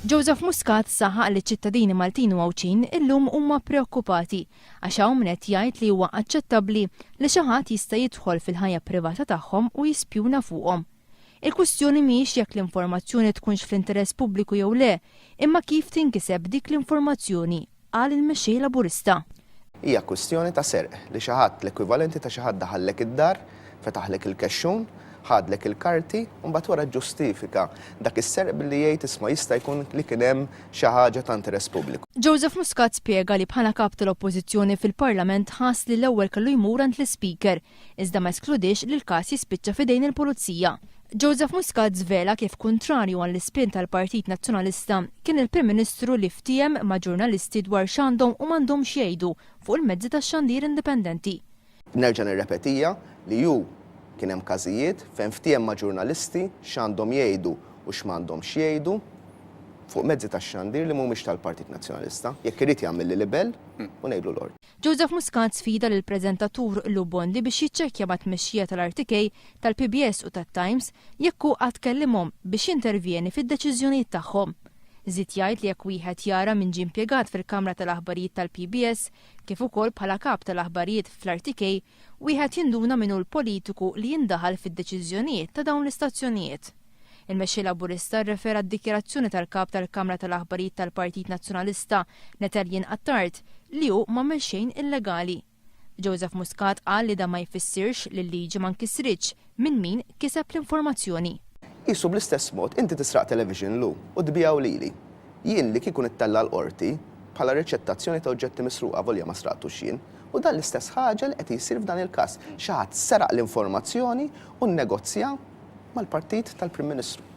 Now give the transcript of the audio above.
Joseph Muscat saħaq li ċittadini Maltin u Għawċin illum huma preokkupati għax hawn min qed jgħid li huwa aċċettabbli li xi ħadd jista' jidħol fil-ħajja privata tagħhom u jispjuna fuqhom. Il-kwistjoni mhijiex jekk l-informazzjoni tkunx fl-interess pubbliku jew le, imma kif tinkiseb dik l-informazzjoni qal il-mexxej Laburista. Hija kwistjoni ta' serq li xi ħadd l-ekwivalenti ta' xi ħadd daħallek id-dar, fetaħlek il-kexxun, ħadlek il-karti, u mbagħad wara ġustifika dak is-serq billi jgħid isma' jista' jkun li kien hemm xi ħaġa ta' interess pubbliku. Joseph Muscat spjega li bħala kap tal-Oppożizzjoni fil-Parlament ħass li l-ewwel kellu jmur għand l-Speaker, iżda ma eskludix li l-każ jispiċċa f'idejn il-Pulizija. Joseph Muscat żvela kif kontrarju għall-ispin tal-Partit Nazzjonalista kien il-Prim Ministru li ftiem ma' ġurnalisti dwar x'għandhom u m'għandhomx jgħidu fuq il-mezzi tax-xandir indipendenti. Nerġa' nirrepetija li kien hemm każijiet fejn ftiem ma' ġurnalisti x'għandhom jgħidu u x'm'għandhomx jgħidu fuq mezzi tax-xandir li mhumiex tal-Partit Nazzjonalista, jekk irid jagħmel li libel u ngħidlu l-ord. Joseph Muscat sfida lil preżentatur Lu Bondi biex jiċċekkja ma' tmexxija tal-RTK, tal-PBS u tat-Times jekk hu qatt kellimhom biex jintervjeni fid-deċiżjonijiet tagħhom. Żied jgħid li jekk wieħed jara min ġie impjegat fil-Kamra tal-Aħbarijiet tal-PBS kif ukoll bħala kap tal-aħbarijiet fl-RTK, wieħed jinduna minnu l-politiku li jindaħal fid-deċiżjonijiet ta' dawn l-istazzjonijiet. Il-mexxej Laburista rrefera d-dikjarazzjoni tal-kap tal-Kamra tal-Aħbarijiet tal-Partit Nazzjonalista Natalien Attard li hu m'għamel xejn illegali. Joseph Muscat qal li da ma jfissirx li l-liġi ma nkisritx minn min kiseb l-informazzjoni. Isu bl-istess mod inti tisraq television lu u tbijaw lili. Jien li kikun ittella l-qorti bħala riċettazzjoni ta' oġġetti misruqa volja ma sraqtux jien, u dan l-istess ħaġa li qed jsir f'dan il-każ. Xi ħadd seraq l-informazzjoni u nnegozja mal-partit tal-Prim Ministru.